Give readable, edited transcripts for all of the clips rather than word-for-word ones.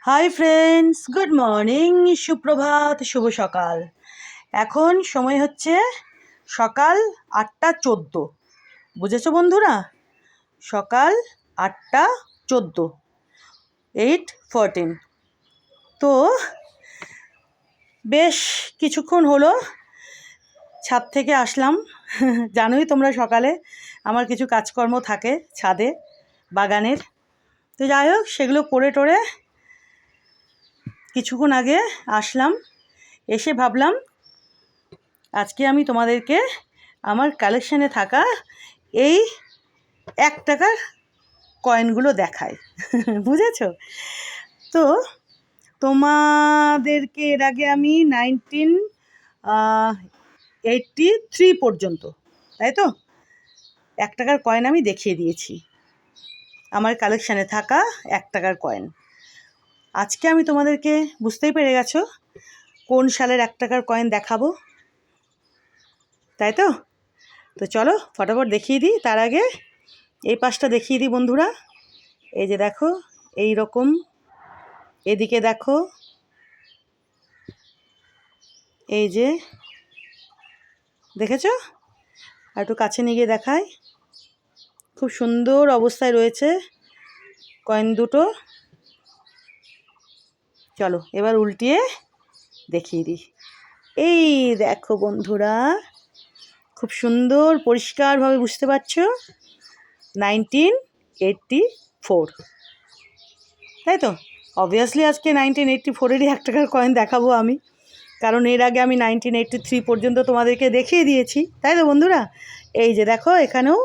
Hi friends, good morning, সুপ্রভাত, শুভ সকাল। এখন সময় হচ্ছে সকাল 8:14। বুঝেছো বন্ধুরা? সকাল 8:14, 8:14। তো বেশ কিছুক্ষণ হলো ছাদ থেকে আসলাম। জানোই তোমরা সকালে আমার কিছু কাজকর্ম থাকে ছাদে, বাগানের। তো যাই হোক, সেগুলো করে টোরে কিছুক্ষণ আগে আসলাম। এসে ভাবলাম আজকে আমি তোমাদেরকে আমার কালেকশানে থাকা এই 1 টাকার কয়েনগুলো দেখাই। বুঝেছো? তো তোমাদেরকে এর আগে আমি 1983 পর্যন্ত, তাই তো, 1 টাকার কয়েন আমি দেখিয়ে দিয়েছি, আমার কালেকশানে থাকা 1 টাকার কয়েন। আজকে আমি তোমাদেরকে, বুঝতেই পেরে গেছো কোন সালের 1 টাকার কয়েন দেখাবো, তাই তো? তো চলো ফটাফট দেখিয়ে দিই। তার আগে এই পাশটা দেখিয়ে দিই বন্ধুরা। এই যে দেখো, এই রকম, এদিকে দেখো, এই যে দেখেছো? আর একটু কাছে নিয়ে গিয়ে দেখাই। খুব সুন্দর অবস্থায় রয়েছে কয়েন দুটো। চলো এবার উল্টিয়ে দেখিয়ে দিই। এই দেখো বন্ধুরা, খুব সুন্দর পরিষ্কারভাবে বুঝতে পারছো 1984, তাই তো? অবভিয়াসলি আজকে 1984-এরই 1 টাকার কয়েন দেখাবো আমি, কারণ এর আগে আমি 1983 পর্যন্ত তোমাদেরকে দেখিয়ে দিয়েছি, তাই তো বন্ধুরা? এই যে দেখো, এখানেও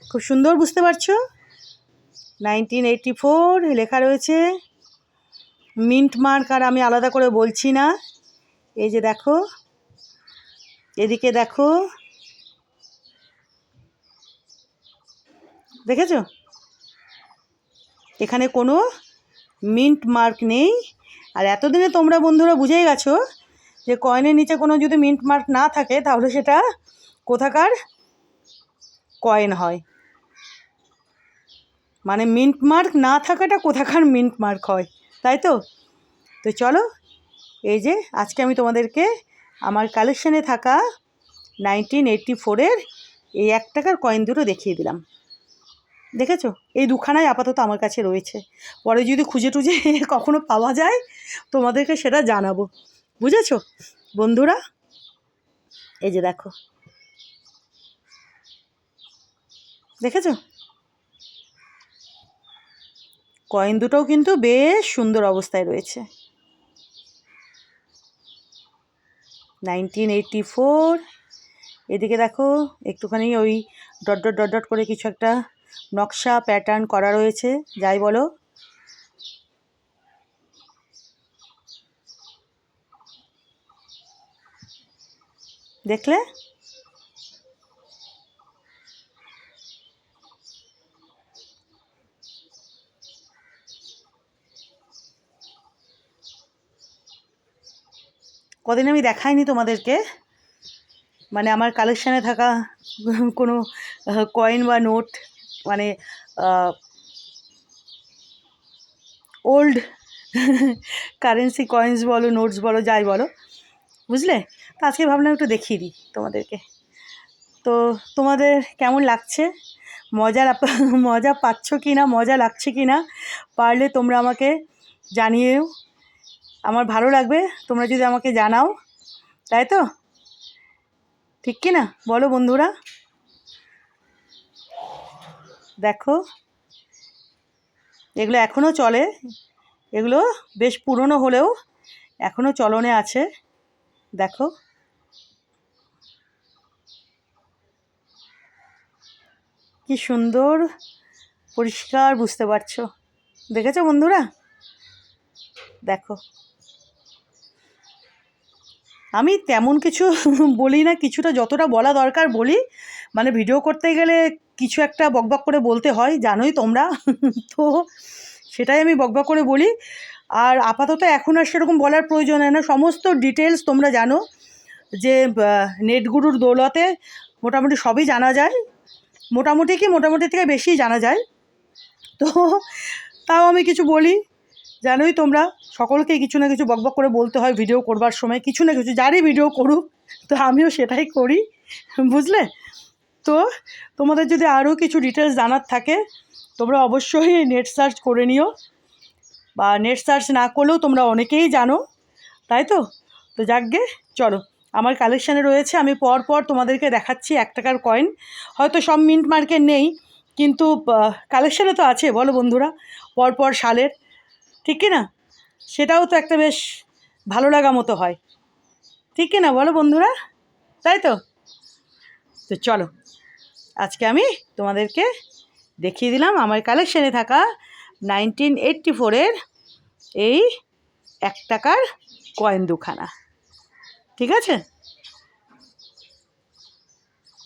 খুব সুন্দর বুঝতে পারছো 1984 লেখা রয়েছে। মিন্ট মার্ক আর আমি আলাদা করে বলছি না। এই যে দেখো, এদিকে দেখো, দেখেছো? এখানে কোনো মিন্ট মার্ক নেই। আর এতদিনে তোমরা বন্ধুরা বুঝেই গেছো যে কয়েনের নিচে কোনো যদি মিন্ট মার্ক না থাকে তাহলে সেটা কোথাকার কয়েন হয়, মানে মিন্ট মার্ক না থাকাটা কোথাকার মিন্ট মার্ক হয়, তাই তো? তো চলো, এই যে আজকে আমি তোমাদেরকে আমার কালেকশানে থাকা 1984-এর এই 1 টাকার কয়েন দুটো দেখিয়ে দিলাম। দেখেছো? এই দুখানাই আপাতত আমার কাছে রয়েছে। পরে যদি খুঁজে টুজে কখনো পাওয়া যায় তোমাদেরকে সেটা জানাবো। বুঝেছো বন্ধুরা? এই যে দেখো, দেখেছো? কয়েন দুটোও কিন্তু বেশ সুন্দর অবস্থায় রয়েছে। 1984। এদিকে দেখো, একটুখানি ওই ডট ডট ডট ডট করে কিছু একটা নকশা প্যাটার্ন করা রয়েছে, যাই বলো। দেখলে? কদিন আমি দেখাইনি তোমাদেরকে, মানে আমার কালেকশানে থাকা কোনো কয়েন বা নোট, মানে ওল্ড কারেন্সি কয়েন্স বলো, নোটস বলো, যাই বলো, বুঝলে? তো আজকে ভাবলাম একটু দেখিয়ে দিই তোমাদেরকে। তো তোমাদের কেমন লাগছে? মজা পাচ্ছ কি না, মজা লাগছে কি না, পারলে তোমরা আমাকে জানিয়েও। আমার ভালো লাগবে তোমরা যদি আমাকে জানাও, তাই তো? ঠিক কি না বলো বন্ধুরা? দেখো, এগুলো এখনও চলে, এগুলো বেশ পুরনো হলেও এখনও চলনে আছে। দেখো, কি সুন্দর পরিষ্কার বুঝতে পারছো। দেখেছো বন্ধুরা? দেখো, আমি তেমন কিছু বলি না, কিছুটা যতটা বলা দরকার বলি, মানে ভিডিও করতে গেলে কিছু একটা বকবক করে বলতে হয়, জানোই তোমরা। তো সেটাই আমি বকবক করে বলি। আর আপাতত এখন আর সেরকম বলার প্রয়োজন হয় না, সমস্ত ডিটেলস তোমরা জানো যে নেটগুরুর দৌলতে মোটামুটি সবই জানা যায়। মোটামুটি কি, মোটামুটি থেকে বেশি জানা যায়। তো তাও আমি কিছু বলি জানোই তোমরা সকলকেই কিছু না কিছু বকবক করে বলতে হয় ভিডিও করবার সময়, কিছু না কিছু, যারই ভিডিও করুক, তো আমিও সেটাই করি, বুঝলে। তো তোমাদের যদি আরও কিছু ডিটেলস জানার থাকে তোমরা অবশ্যই নেট সার্চ করে নিও, বা নেট সার্চ না করলেও তোমরা অনেকেই জানো, তাই তো। তো যাকগে, চলো, আমার কালেকশানে রয়েছে, আমি পর পর তোমাদেরকে দেখাচ্ছি 1 টাকার কয়েন। হয়তো সব মিন্ট মার্কেট নেই, কিন্তু কালেকশানে তো আছে, বলো বন্ধুরা, পরপর সালের, ঠিক কি না? সেটাও তো একটা বেশ ভালো লাগা মতো হয়, ঠিক কি না বলো বন্ধুরা, তাই তো। তো চলো, আজকে আমি তোমাদেরকে দেখিয়ে দিলাম আমার কালেকশানে থাকা 1984-এর এই 1 টাকার কয়েন দুখানা, ঠিক আছে।